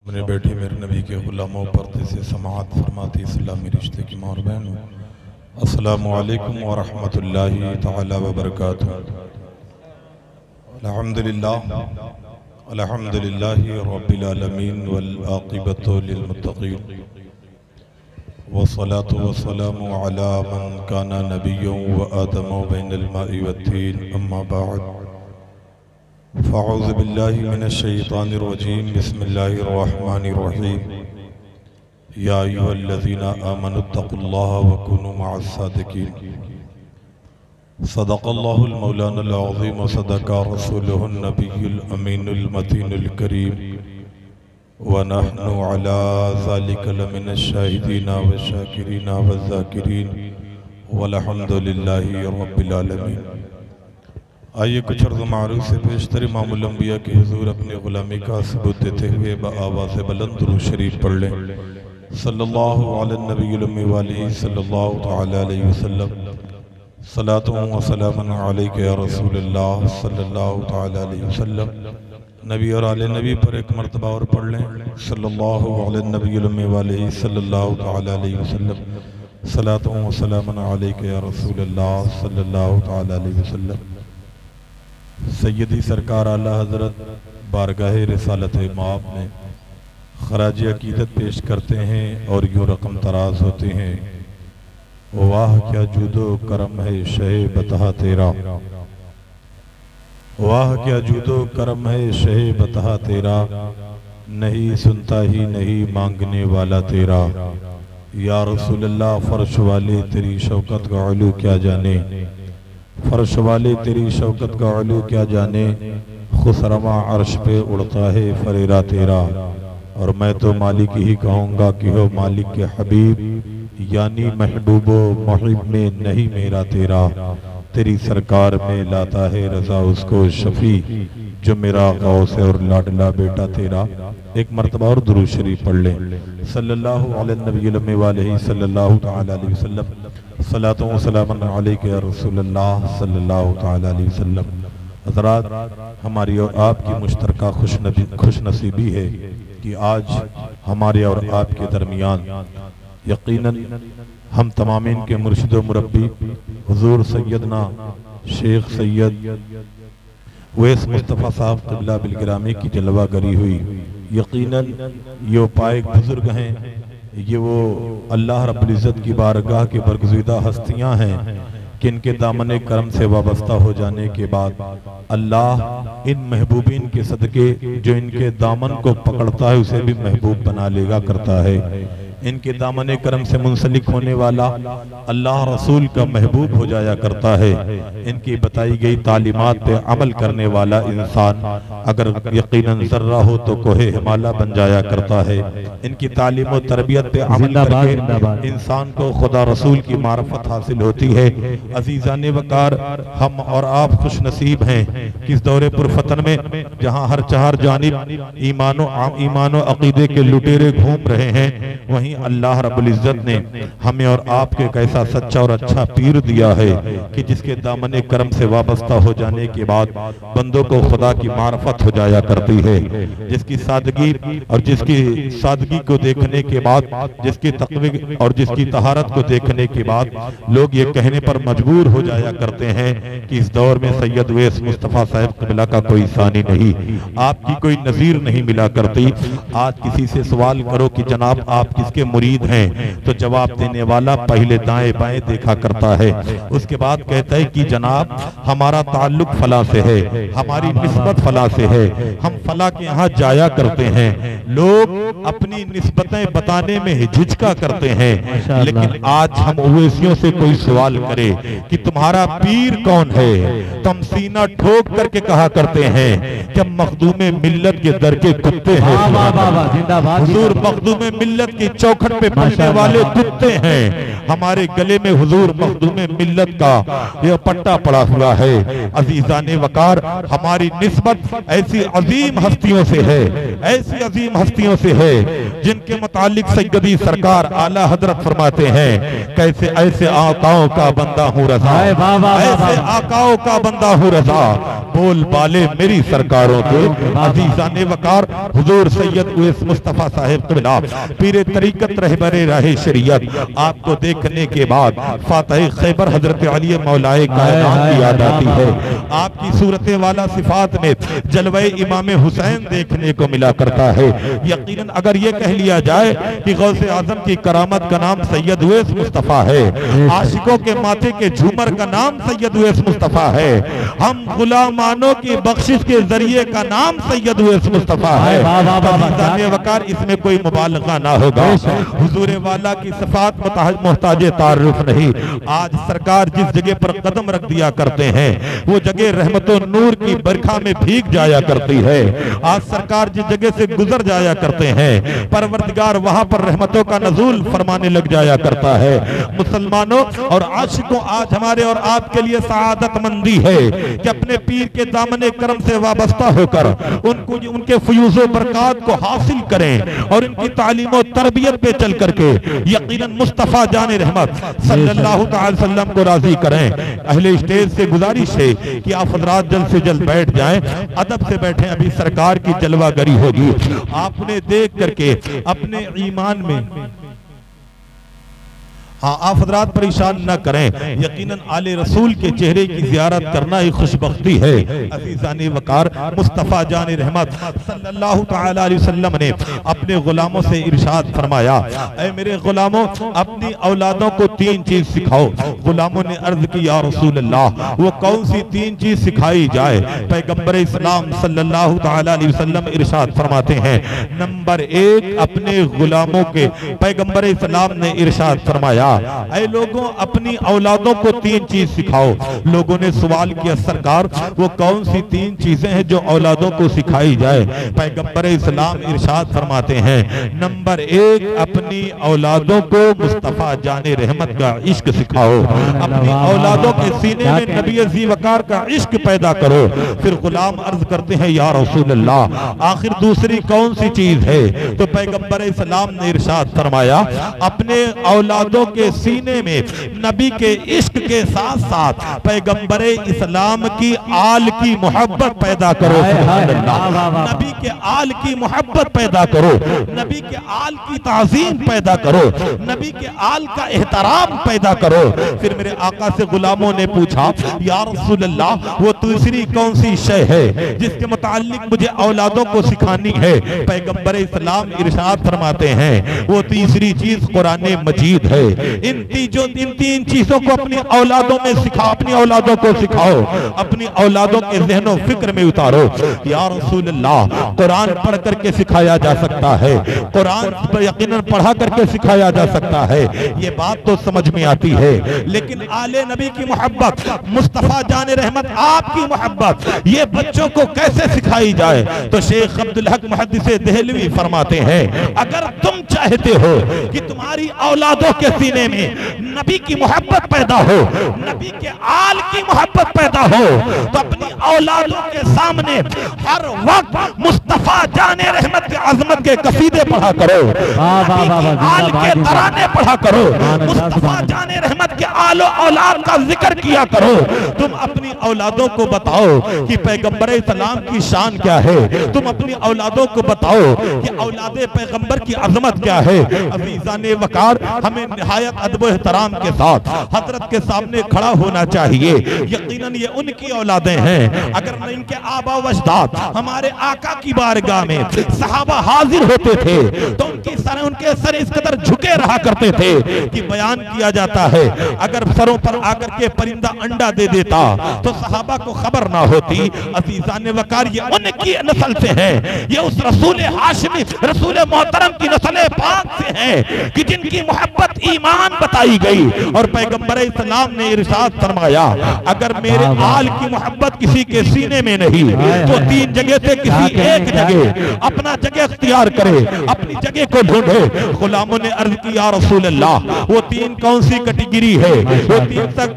मेरे बैठे मेरे नबी के गुलामों पर्दे से समाअत फरमाती इस्लामी रिश्ते की मार बहनों, अस्सलामु अलैकुम व रहमतुल्लाहि तआला व बरकातुहू। अल्हम्दुलिल्लाहि रब्बिल आलमीन वल आक़िबतु लिल मुत्तक़ीन वस्सलातु वस्सलामु अला मन काना नबिय्यन व आदमु बैनल माइ वत्तीन, अम्मा बअद। फ़अऊज़ु बिल्लाहि मिनश शैतानिर रजीम, बिस्मिल्लाहिर्रहमानिर्रहीम। या अय्युहल्लज़ीना आमनुत्तक़ुल्लाहा व कुनू मअस सादिक़ीन। सदक़ल्लाहुल मौलानाल अज़ीम व सदक़ा रसूलुहुन नबियुल अमीनुल मतीनुल करीम व नहनु अला ज़ालिका लमिनश शाहिदीना व शाकिरीना व ज़ाकिरीन वल्हम्दुलिल्लाहि रब्बिल आलमीन। आइए कुछ अर्ज़ मारूफ़ से पेशतर इमामुल अंबिया के हुज़ूर अपने ग़ुलामी का सबूत देते हुए बआवाज़ बुलंद दुरूद शरीफ पढ़ लें। सल्लल्लाहु अला नबिय्यिल उम्मी व आलिहि सल्लल्लाहु तआला अलैहि वसल्लम। सलातु व सलामुन अलैका या रसूलल्लाह सल्लल्लाहु तआला अलैहि वसल्लम। नबी और आले नबी पर एक मरतबा और पढ़ लें। सल्लल्लाहु अला नबिय्यिल उम्मी व आलिहि सल्लल्लाहु तआला अलैहि वसल्लम। सलातु व सलामुन अलैका या रसूलल्लाह सल्लल्लाहु तआला अलैहि वसल्लम। सैयदी सरकार आला हज़रत बारगाह रिसालत माब में खराज अकीदत पेश करते हैं और यूँ रकम तराज होते हैं। वाह क्या जूदो करम है शहे बता तेरा, वाह क्या जूदो करम है शहे बता तेरा, नहीं सुनता ही नहीं मांगने वाला तेरा। या रसूलल्लाह फर्श वाले तेरी शौकत का उलू क्या जाने, फर्श वाले तेरी शौकत का उलू क्या जाने, खुसरमा अर्श पे उड़ता है फरेरा तेरा। और मैं तो मालिक ही कहूँगा कि हो मालिक के हबीब, यानी महबूबो मुहिब में नहीं मेरा तेरा। तेरी सरकार में लाता है रजा उसको शफी, जो मेरा गौस है और लाडला बेटा तेरा। एक मरतबा और दुरूद शरीफ पढ़ लें। सल्लल्लाहु अला नबिय्यिल उम्मी व आलिहि सल्लल्लाहु तआला अलैहि वसल्लम। सलातु व सलामुन अलैका या रसूलल्लाह सल्लल्लाहु तआला अलैहि वसल्लम। हज़रात, हमारी और आपकी मुश्तरका खुशनसीबी है कि आज हमारे और आपके दरमियान यकीनन हम तमामीन के मुर्शिद व मुरब्बी हुजूर सैयदना शेख सैयद वैस मुस्तफ़ा साहब क़िबला बिलगिरामी की जलवा गरी हुई। यकीनन ये पाक बुजुर्ग हैं, ये वो अल्लाह रब्बुल इज़्ज़त की बारगाह के बरगुज़ीदा हस्तियां हैं कि इनके दामन करम से वाबस्ता हो जाने के बाद अल्लाह इन महबूबीन के सदके जो इनके दामन को पकड़ता है उसे भी महबूब बना लेगा करता है। इनके दामन करम से मुंसलिक होने वाला अल्लाह रसूल का महबूब हो जाया करता है। इनकी बताई गई तालीमात पे अमल करने वाला इंसान अगर यकीनन जर्रा हो तो कोहे हिमालय बन जाया करता है। इनकी तालीम और तरबियत पे अमल करके इंसान को खुदा रसूल की मारफत हासिल होती है। अजीजान वकार, हम और आप खुश नसीब हैं कि इस दौरे पुरफतन में जहाँ हर चार जानिब ईमानो अकीदे के लुटेरे घूम रहे हैं, वहीं अल्लाह रब्बुल इज़्ज़त ने हमें और आपके एक ऐसा सच्चा और अच्छा पीर दिया है कि जिसके दामन करम से वाबस्ता हो जाने के बाद बंदों को खुदा की मारफत हो जाया करती है। जिसकी सादगी और जिसकी सादगी को देखने के बाद, जिसकी तक़वी और जिसकी तहारत को देखने के बाद लोग ये कहने पर मजबूर हो जाया करते हैं कि इस दौर में सैयद वैस मुस्तफ़ा साहब क़िबला का कोई सानी नहीं, आपकी कोई नज़ीर नहीं मिला करती। आज किसी से सवाल करो कि जनाब आप किसके मुरीद हैं, तो जवाब देने वाला पहले दाएं बाएं देखा करता है, उसके बाद कहता है कि जनाब हमारा ताल्लुक फला से है, हमारी निस्बत फला से है, हम फला के यहाँ जाया करते हैं। लोग अपनी निस्बतें बताने में हिचका करते हैं, लेकिन आज हम ओवैसियों से कोई सवाल करे कि तुम्हारा पीर कौन है, तुम सीना ठोक करके कहा करते हैं कि हम मखदूमे मिल्लत के दर के कुत्ते हैं। हुजूर मखदूमे मिल्लत की चौखट पे पड़ने वाले कुत्ते हैं। हमारे गले में हुजूर मखदूमे मिल्लत का यह पट्टा पड़ा हुआ है। अजीजान वकार, हमारी निस्बत ऐसी अजीम हस्तियों से है, ऐसी अजीम अजीम हस्तियों से है जिनके मुतालिक सैयदी सरकार आला हजरत फरमाते हैं, कैसे ऐसे आकाओं का बंदा हूँ रज़ा, ऐसे आकाओं का बंदा हूँ रज़ा, बोल बाले मेरी सरकारों के अजीज़ाने वकार हुजूर सैयद उवैस मुस्तफ़ा साहिब क़िबला पीरे तरीक़त रहबरे राहे शरीयत आपको देखने के बाद फातिह खैबर हजरत अली मौलाए कायनात की याद आती है। आपकी सूरत वाला सिफात में जलवे इमाम हुसैन देखने को मिला करता है। यकीनन अगर ये कह लिया जाए कि गौसे आजम की करामत का नाम सैयद उवैस मुस्तफ़ा है, आशिकों के माथे के झूमर का नाम सैयद उवैस मुस्तफ़ा है, हम गुलामानों की बख्शिश के जरिए का नाम सैयद उवैस मुस्तफ़ा है, तो वकार इसमें कोई मुबालगा ना होगा। हुजूर वाला की सिफात मोहताज तारुफ नहीं। आज सरकार जिस जगह पर कदम रख दिया करते हैं वो जगह रहमतो नूर की बरखा में भीग जाया करती है। आज सरकार जिस जगह से गुजर जाया करते हैं परवरदिगार वहां पर रहमतों का नज़ूल फरमाने लग जाया करता है। मुसलमानों और आशिकों, आज हमारे और आपके लिए सआदतमंदी है कि अपने पीर के दामने करम से वाबस्ता होकर उनको उनके फयूज़ो बरकात को हासिल करें और उनकी तालीम और तरबियत पे चल करके यकीनन मुस्तफ़ा जाने रहमत सल्लल्लाहु अलैहि वसल्लम को राजी करें। अहले स्टेज से गुजारिश है कि आप हज़रात जल्द से जल्द बैठ जाएं, अदब से बैठें, अभी सरकार की जलवागरी होगी। आपने देख करके अपने ईमान में, हाँ आप हज़रात परेशान न करें, यकीनन आले रसूल के चेहरे की ज़ियारत करना ही खुशबख्ती है। अज़ीज़ाने वकार मुस्तफ़ा जाने रहमत सल्लल्लाहु तआला अलैहि वसल्लम ने अपने गुलामों से इरशाद फरमाया, ऐ मेरे गुलामों अपनी औलादों को तीन चीज सिखाओ। गुलामों ने अर्ज की या रसूल अल्लाह वो कौन सी तीन चीज सिखाई जाए? पैगंबर इस्लाम सल्लल्लाहु तआला अलैहि वसल्लम इरशाद फरमाते हैं, नंबर एक अपने गुलामों के पैगंबर इस्लाम ने इरशाद फरमाया, ऐ लोगों अपनी औलादों को तीन चीज सिखाओ। लोगों ने सवाल किया सरकार वो कौन सी तीन चीजें हैं जो औलादों को सिखाई जाए? पैगंबर इस्लाम इरशाद फरमाते हैं, नंबर एक अपनी औलादों को मुस्तफा जाने रहमत का इश्क सिखाओ, अपनी औलादों के सीने में नबी अज़ी वकार का इश्क पैदा करो। फिर गुलाम अर्ज करते हैं या रसूल अल्लाह आखिर दूसरी कौन सी चीज है? तो पैगंबर इस्लाम ने इरशाद फरमाया, अपने औलादों के सीने में नबी के इश्क के साथ साथ पैगंबर इस्लाम की आल की मोहब्बत पैदा करो। नबी के आल की मोहब्बत पैदा करो, नबी के आल की ताज़ीम पैदा करो, नबी के आल का एहतराम पैदा करो। फिर मेरे आका से गुलामों ने पूछा या रसूल अल्लाह वो तीसरी कौन सी शय है जिसके मुताल्लिक मुझे औलादों को सिखानी है? पैगंबर इस्लाम इरशाद फरमाते हैं वो तीसरी चीज कुरान मजीद है। इन तीन चीजों को अपनी औलादों में सिखाओ, अपनी औलादों को सिखाओ, अपनी औलादों के ज़हनो फिक्र में उतारो। या रसूल अल्लाह कुरान पढ़ करके सिखाया जा सकता है, कुरान यकीनन पढ़ा करके सिखाया जा सकता है, ये बात तो समझ में आती है, लेकिन आले नबी की मोहब्बत मुस्तफा जाने रहमत आपकी मोहब्बत ये बच्चों को कैसे सिखाई जाए? तो शेख अब्दुल हक मुहद्दिस देहलवी फरमाते हैं, अगर तुम चाहते हो कि तुम्हारी औलादों के सीने में नबी की मोहब्बत पैदा हो, नबी के आल की मोहब्बत पैदा हो, तो अपनी औलादों के सामने हर वक्त मुस्तफा जाने रहमत के अजमत के कसीदे पढ़ा करो, आल के तराने पढ़ा करो, मुस्तफा जाने रहमत के आलो औलाद का जिक्र किया करो। तुम अपनी औलादों को बताओ कि पैगंबर इस्लाम की शान क्या है, तुम अपनी औलादों को बताओ कि औलादे पैगंबर की अजमत क्या है। अज़ीज़ाने वकार हमें निहायत अदब एहतराम के साथ हजरत के सामने खड़ा होना चाहिए। यकीनन ये उनकी औलादें हैं, अगर न इनके आबा व अजदाद हमारे आका की बारगाह में सहाबा हाजिर होते थे तो उनके सर इस कदर झुके रहा करते थे कि बयान किया जाता है अगर सरों पर आकर के परिंदा अंडा दे देता तो सहाबा को खबर ना होती। अज़ीज़ाने वकार ये उनकी नस्ल से है, ये उस रसूल हाशिमी रसूल मोहतरम की नस्ल पाक से है कि जिनकी मोहब्बत ईमान बताई गई गई। और पैगंबर इस्लाम ने इरशाद फरमाया, अगर मेरे आल की मोहब्बत किसी के सीने में नहीं तो 3 जगह से किसी एक जगह अपना जगह इख्तियार करे, अपनी जगह को ढूंढे। गुलामों ने अर्ज की, या रसूल अल्लाह, वो 3 कौन सी कैटेगरी है, वो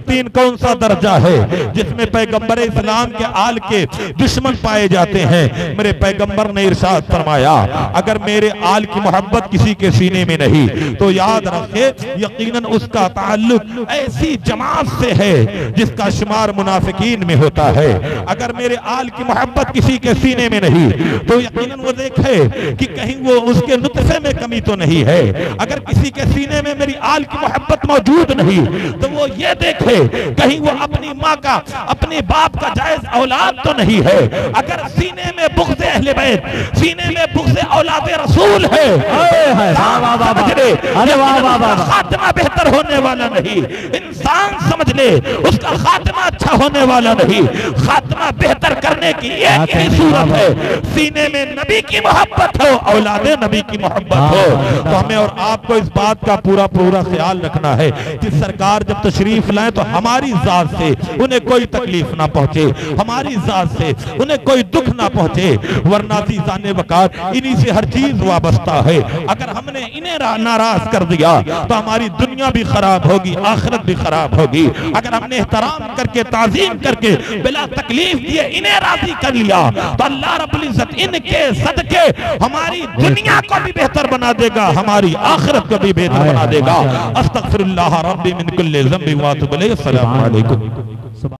3 कौन सा दर्जा है जिसमें पैगंबर इस्लाम के आल के दुश्मन पाए जाते हैं। मेरे पैगंबर ने इरशाद फरमाया, अगर मेरे आल की मोहब्बत किसी के सीने में नहीं तो याद रखे यकीनन उसका ताल्लुक ऐसी जमात से है जिसका शुमार मुनाफिकीन में होता है। अगर मेरे आल की मोहब्बत किसी के सीने में नहीं तो यकीनन वो देखे कि कहीं वो उसके नुत्फे में कमी तो नहीं है। अगर किसी के सीने में मेरी आल की मोहब्बत मौजूद नहीं तो वो ये देखे कहीं वो अपनी माँ का, अपने बाप का जायज औलाद तो नहीं है। अगर सीने में बुग़्ज़ अहले बैत, सीने में बुग़्ज़ औलाद रसूल है, खात्मा बेहतर होने वाला नहीं। इंसान समझ ले उसका खात्मा अच्छा होने वाला नहीं। खात्मा बेहतर करने की एक ही सूरत है, सीने में नबी की मोहब्बत हो, औलादे नबी की मोहब्बत हो। तो हमें और आपको इस बात का पूरा ख्याल रखना है कि सरकार जब तशरीफ लाए तो हमारी जात से उन्हें कोई तकलीफ ना पहुंचे, हमारी जात से उन्हें कोई दुख ना पहुंचे, वरना जाने वकार इन्हीं से हर चीज वाबस्ता है। अगर हमने इन्हें नाराज कर दिया तो हमारी दुनिया भी खराब होगी, आखिरत भी खराब होगी। अगर हमने एहतराम करके, ताजीम करके, बिला तकलीफ दिए इन्हें राजी कर लिया तो अल्लाह रब्बुल इज्जत इनके सदके हमारी दुनिया को भी बेहतर बना देगा, हमारी आखिरत को भी बेहतर बना देगा। अस्तगफिरुल्लाह रब्बी मिन कुल्लि ज़ंबि व अतूबु इलैहि। अस्सलामु अलैकुम।